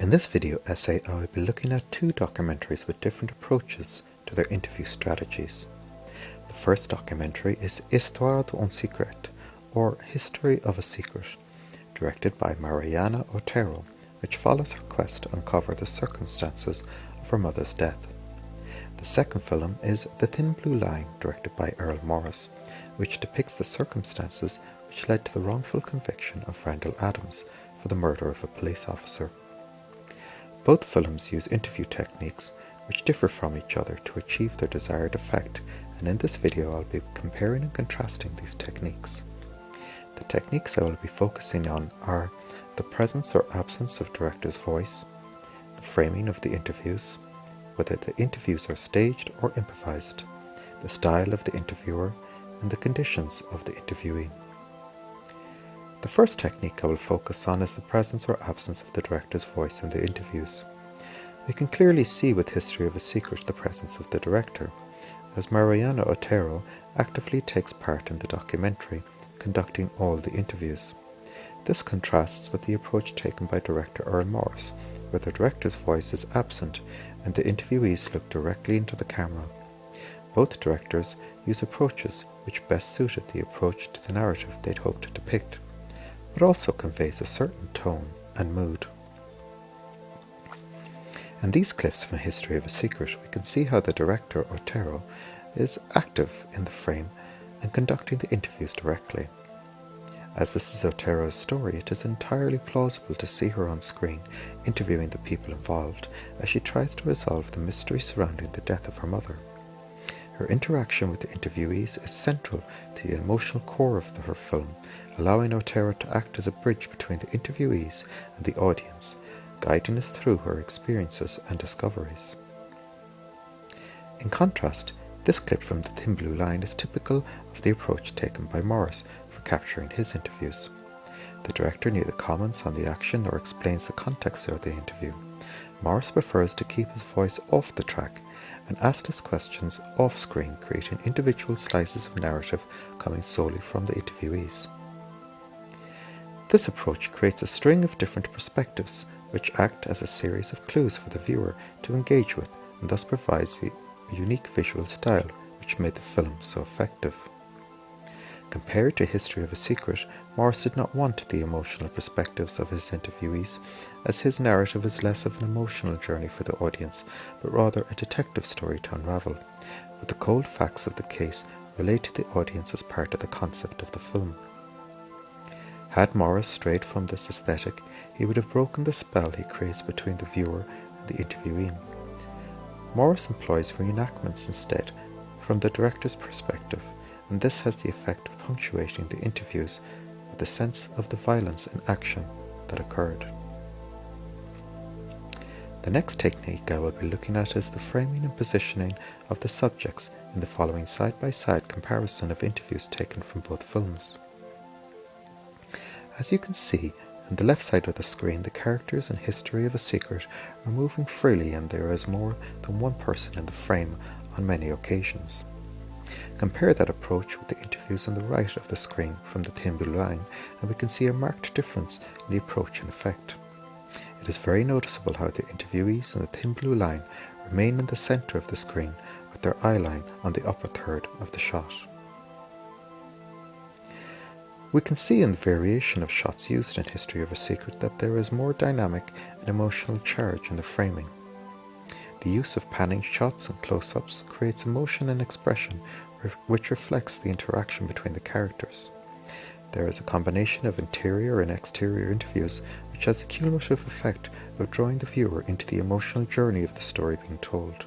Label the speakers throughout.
Speaker 1: In this video essay I will be looking at two documentaries with different approaches to their interview strategies. The first documentary is Histoire d'un secret, or History of a Secret, directed by Mariana Otero, which follows her quest to uncover the circumstances of her mother's death. The second film is The Thin Blue Line, directed by Earl Morris, which depicts the circumstances which led to the wrongful conviction of Randall Adams for the murder of a police officer. Both films use interview techniques which differ from each other to achieve their desired effect, and in this video I'll be comparing and contrasting these techniques. The techniques I will be focusing on are the presence or absence of director's voice, the framing of the interviews, whether the interviews are staged or improvised, the style of the interviewer, and the conditions of the interviewee. The first technique I will focus on is the presence or absence of the director's voice in the interviews. We can clearly see with History of a Secret the presence of the director, as Mariana Otero actively takes part in the documentary, conducting all the interviews. This contrasts with the approach taken by director Earl Morris, where the director's voice is absent and the interviewees look directly into the camera. Both directors use approaches which best suited the approach to the narrative they'd hoped to depict, but also conveys a certain tone and mood. In these clips from History of a Secret, we can see how the director, Otero, is active in the frame and conducting the interviews directly. As this is Otero's story, it is entirely plausible to see her on screen interviewing the people involved as she tries to resolve the mystery surrounding the death of her mother. Her interaction with the interviewees is central to the emotional core of her film, allowing Otero to act as a bridge between the interviewees and the audience, guiding us through her experiences and discoveries. In contrast, this clip from The Thin Blue Line is typical of the approach taken by Morris for capturing his interviews. The director neither comments on the action nor explains the context of the interview. Morris prefers to keep his voice off the track and ask his questions off-screen, creating individual slices of narrative coming solely from the interviewees. This approach creates a string of different perspectives which act as a series of clues for the viewer to engage with, and thus provides the unique visual style which made the film so effective. Compared to History of a Secret, Morris did not want the emotional perspectives of his interviewees, as his narrative is less of an emotional journey for the audience, but rather a detective story to unravel, with the cold facts of the case relayed to the audience as part of the concept of the film. Had Morris strayed from this aesthetic, he would have broken the spell he creates between the viewer and the interviewee. Morris employs reenactments instead, from the director's perspective, and this has the effect of punctuating the interviews with a sense of the violence and action that occurred. The next technique I will be looking at is the framing and positioning of the subjects in the following side-by-side comparison of interviews taken from both films. As you can see, on the left side of the screen, the characters in History of a Secret are moving freely and there is more than one person in the frame on many occasions. Compare that approach with the interviews on the right of the screen from The Thin Blue Line and we can see a marked difference in the approach and effect. It is very noticeable how the interviewees in The Thin Blue Line remain in the centre of the screen with their eye line on the upper third of the shot. We can see in the variation of shots used in History of a Secret that there is more dynamic and emotional charge in the framing. The use of panning shots and close-ups creates emotion and expression which reflects the interaction between the characters. There is a combination of interior and exterior interviews which has the cumulative effect of drawing the viewer into the emotional journey of the story being told.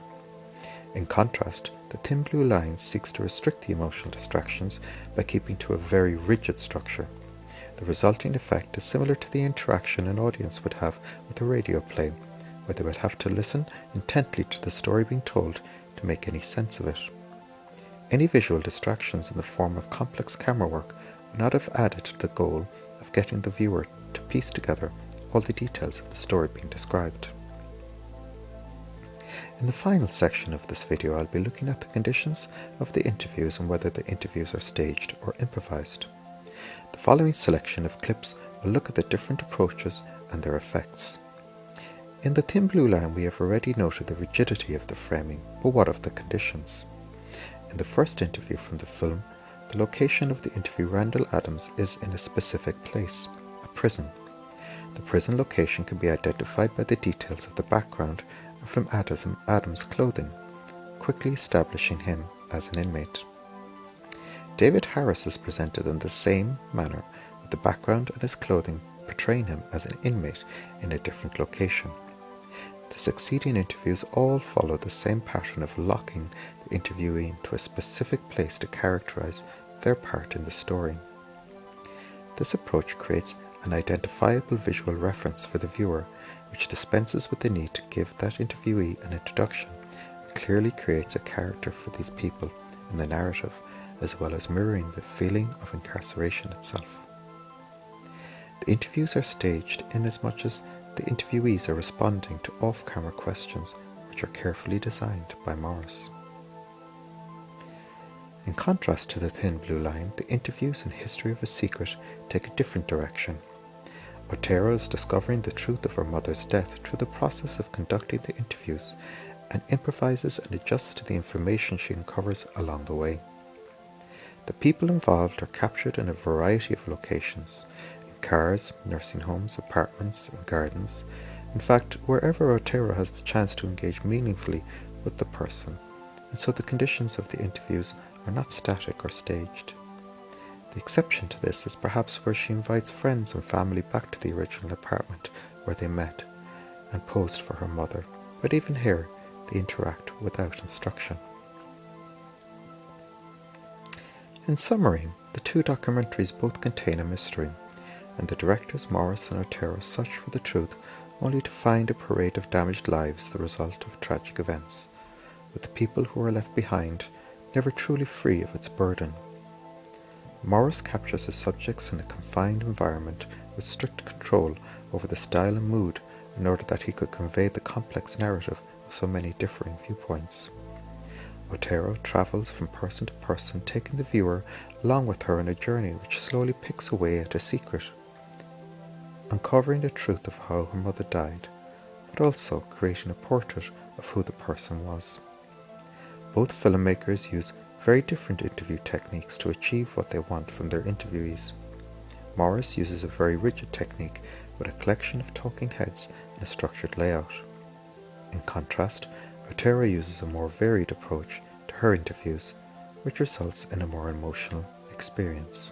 Speaker 1: In contrast, The Thin Blue Line seeks to restrict the emotional distractions by keeping to a very rigid structure. The resulting effect is similar to the interaction an audience would have with a radio play, where they would have to listen intently to the story being told to make any sense of it. Any visual distractions in the form of complex camera work would not have added to the goal of getting the viewer to piece together all the details of the story being described. In the final section of this video, I'll be looking at the conditions of the interviews and whether the interviews are staged or improvised. The following selection of clips will look at the different approaches and their effects. In the thin blue line we have already noted the rigidity of the framing, but what of the conditions? In the first interview from the film, the location of the interview Randall Adams is in a specific place, a prison. The prison location can be identified by the details of the background and from Adams' clothing, quickly establishing him as an inmate. David Harris is presented in the same manner, with the background and his clothing portraying him as an inmate in a different location. The succeeding interviews all follow the same pattern of locking the interviewee into a specific place to characterize their part in the story. This approach creates an identifiable visual reference for the viewer, which dispenses with the need to give that interviewee an introduction and clearly creates a character for these people in the narrative, as well as mirroring the feeling of incarceration itself. The interviews are staged inasmuch as the interviewees are responding to off-camera questions which are carefully designed by Morris. In contrast to the thin blue line, the interviews in History of a Secret take a different direction. Otero is discovering the truth of her mother's death through the process of conducting the interviews and improvises and adjusts to the information she uncovers along the way. The people involved are captured in a variety of locations, in cars, nursing homes, apartments, and gardens. In fact, wherever Otero has the chance to engage meaningfully with the person, and so the conditions of the interviews are not static or staged. The exception to this is perhaps where she invites friends and family back to the original apartment where they met and posed for her mother, but even here they interact without instruction. In summary, the two documentaries both contain a mystery, and the directors Morris and Otero search for the truth only to find a parade of damaged lives the result of tragic events, with the people who are left behind never truly free of its burden. Morris captures his subjects in a confined environment with strict control over the style and mood in order that he could convey the complex narrative of so many differing viewpoints. Otero travels from person to person, taking the viewer along with her on a journey which slowly picks away at a secret, uncovering the truth of how her mother died, but also creating a portrait of who the person was. Both filmmakers use very different interview techniques to achieve what they want from their interviewees. Morris uses a very rigid technique with a collection of talking heads and a structured layout. In contrast, Otero uses a more varied approach to her interviews, which results in a more emotional experience.